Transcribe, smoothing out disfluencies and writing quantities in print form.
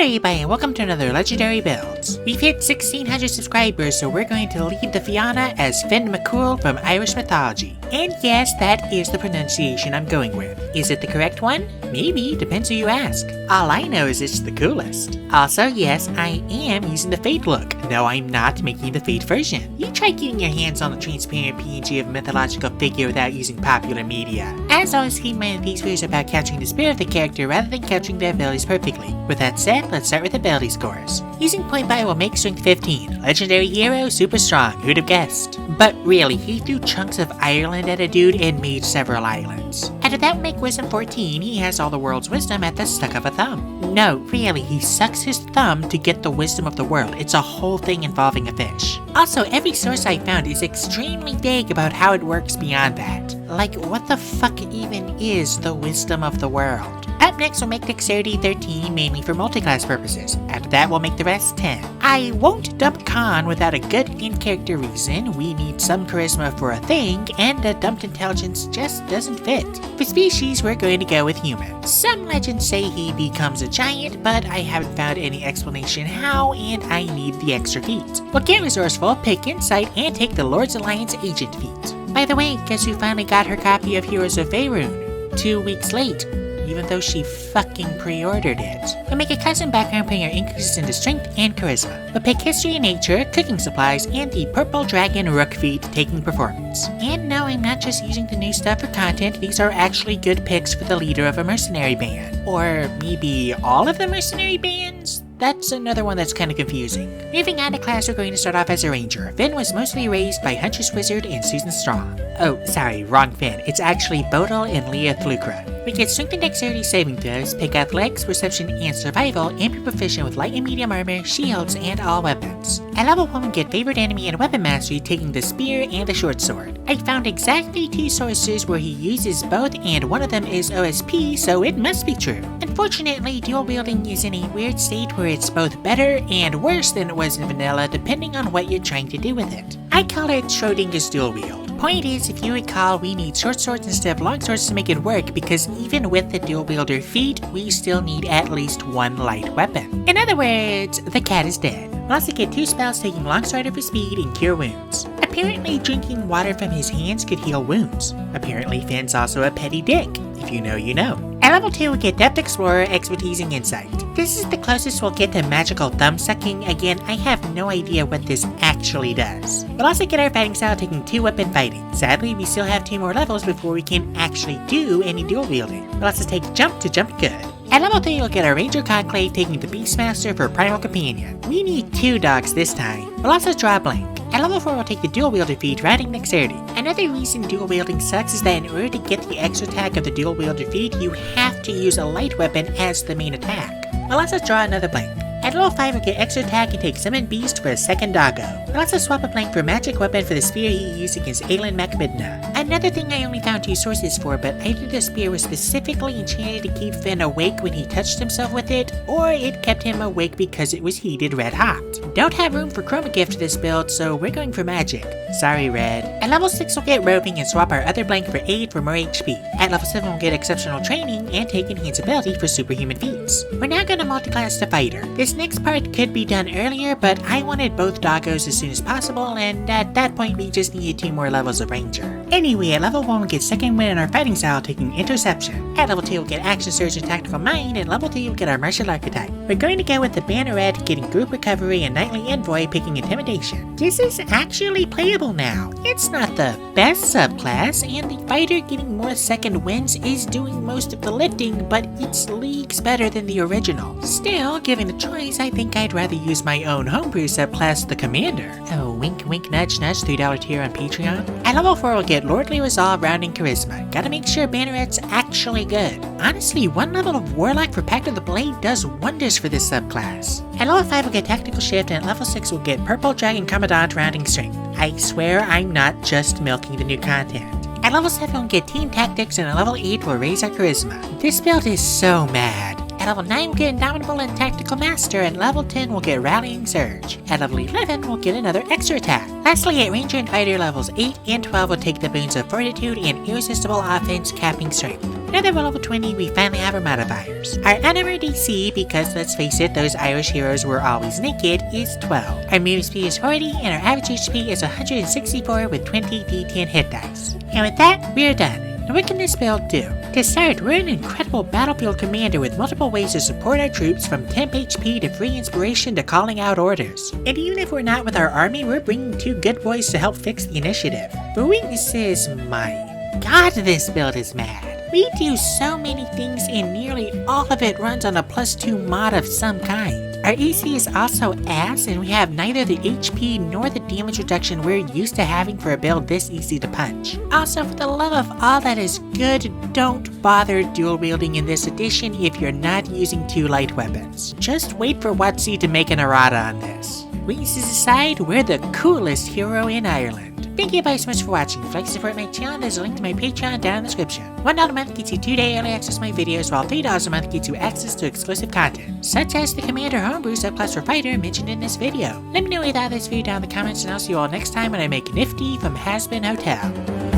everybody, and welcome to another Legendary Builds. We've hit 1600 subscribers, so we're going to lead the Fianna as Finn McCool from Irish Mythology. And yes, that is the pronunciation I'm going with. Is it the correct one? Maybe, depends who you ask. All I know is it's the coolest. Also, yes, I am using the Fade look. No, I'm not making the Fade version. You try getting your hands on a transparent PNG of a mythological figure without using popular media. As always, keep in mind these videos are about capturing the spirit of the character rather than capturing their abilities perfectly. With that said, let's start with ability scores. Using point buy will make strength 15. Legendary hero, super strong, who'd have guessed? But really, he threw chunks of Ireland at a dude and made several islands. After that would make wisdom 14, he has all the world's wisdom at the suck of a thumb. No, really, he sucks his thumb to get the wisdom of the world. It's a whole thing involving a fish. Also, every source I found is extremely vague about how it works beyond that. Like, what the fuck even is the wisdom of the world? Up next, we'll make dexterity 13, mainly for multiclass purposes. After that, we'll make the rest 10. I won't dump Con without a good in-character reason. We need some charisma for a thing, and a dumped intelligence just doesn't fit. For species, we're going to go with human. Some legends say he becomes a giant, but I haven't found any explanation how, and I need the extra feat. We'll get resourceful, pick insight, and take the Lord's Alliance agent feat. By the way, guess who finally got her copy of Heroes of Faerun? 2 weeks late. Even though she fucking pre-ordered it. We'll make a custom background putting our increases into strength and charisma. We'll pick history and nature, cooking supplies, and the purple dragon rook feat taking performance. And no, I'm not just using the new stuff for content, these are actually good picks for the leader of a mercenary band. Or maybe all of the mercenary bands? That's another one that's kind of confusing. Moving on to class, we're going to start off as a ranger. Finn was mostly raised by Huntress Wizard and Susan Strong. Oh, sorry, wrong Finn. It's actually Bodil and Leah Thlukra. We get strength and dexterity saving throws, pick athletics, perception, and survival, and be proficient with light and medium armor, shields, and all weapons. At level 1, we get favored enemy and weapon mastery, taking the spear and the short sword. I found exactly 2 sources where he uses both, and one of them is OSP, so it must be true. Unfortunately, dual wielding is in a weird state where it's both better and worse than it was in vanilla, depending on what you're trying to do with it. I call it Schrodinger's dual wield. Point is, if you recall, we need short swords instead of long swords to make it work, because even with the dual wielder feat, we still need at least 1 light weapon. In other words, the cat is dead. We'll also get 2 spells taking Longstrider for speed and cure wounds. Apparently, drinking water from his hands could heal wounds. Apparently, Finn's also a petty dick. If you know, you know. At level 2, we get Depth Explorer, Expertise, and Insight. This is the closest we'll get to magical thumb sucking. Again, I have no idea what this actually does. We'll also get our fighting style taking 2 weapon fighting. Sadly, we still have 2 more levels before we can actually do any dual wielding. We'll also take jump to jump good. At level 3, we'll get our Ranger Conclave taking the Beastmaster for Primal Companion. We need 2 dogs this time. We'll also draw a blank. At level 4, we'll take the dual wielder feat, Riding Dexterity. Another reason dual wielding sucks is that in order to get the extra attack of the dual wielder feat, you have to use a light weapon as the main attack. We'll also draw another blank. At level 5, we'll get extra attack and take Summon Beast for a second doggo. We'll also swap a blank for magic weapon for the spear he used against Aelin Macabidna. Another thing I only found 2 sources for, but either the spear was specifically enchanted to keep Finn awake when he touched himself with it, or it kept him awake because it was heated red hot. Don't have room for Chroma Gift for this build, so we're going for magic. Sorry, Red. At level 6, we'll get roving and swap our other blank for aid for more HP. At level 7, we'll get exceptional training and take invincibility for superhuman feats. We're now going to multiclass to fighter. This next part could be done earlier, but I wanted both doggos as soon as possible, and at that point we just needed 2 more levels of ranger. Anyway, at level 1 we'll get second wind in our fighting style taking interception. At level 2 we'll get action surge and tactical mind, and level 3 we'll get our martial archetype. We're going to go with the banneret getting group recovery and nightly envoy picking intimidation. This is actually playable now. It's not the best subclass, and the fighter getting more second wins is doing most of the lifting, but it's leagues better than the original. Still, given the choice, I think I'd rather use my own homebrew subclass, the Commander. Oh, wink wink nudge nudge, $3 tier on Patreon. At level 4 we'll get Lordly Resolve, Rounding Charisma. Gotta make sure Banneret's actually good. Honestly, 1 level of Warlock for Pact of the Blade does wonders for this subclass. At level 5 we'll get Tactical Shift, and at level 6 we'll get Purple Dragon Commandant, Rounding Strength. I swear I'm not just milking the new content. At level 7 we'll get Team Tactics, and at level 8 we'll raise our Charisma. This build is so mad. At level 9 we'll get Indomitable and Tactical Master, and level 10 we'll get Rallying Surge. At level 11 we'll get another extra attack. Lastly, at Ranger and Fighter levels 8 and 12 we'll take the boons of Fortitude and Irresistible Offense, capping Strength. Now that we're level 20, we finally have our modifiers. Our unarmored DC, because let's face it, those Irish heroes were always naked, is 12. Our move speed is 40, and our average HP is 164 with 20 D10 hit dice. And with that, we're done. Now what can this build do? To start, we're an incredible battlefield commander with multiple ways to support our troops, from temp HP to free inspiration to calling out orders. And even if we're not with our army, we're bringing 2 good boys to help fix the initiative. For weaknesses, my god, this build is mad. We do so many things and nearly all of it runs on a +2 mod of some kind. Our AC is also ass, and we have neither the HP nor the damage reduction we're used to having for a build this easy to punch. Also, for the love of all that is good, don't bother dual wielding in this edition if you're not using 2 light weapons. Just wait for WotC to make an errata on this. Weaknesses aside, we're the coolest hero in Ireland. Thank you guys so much for watching. If you'd like to support my channel, there's a link to my Patreon down in the description. $1 a month gets you 2-day early access to my videos, while $3 a month gets you access to exclusive content, such as the Commander Homebrew subclass for Fighter mentioned in this video. Let me know what you thought of this video down in the comments, and I'll see you all next time when I make Nifty from Has Been Hotel.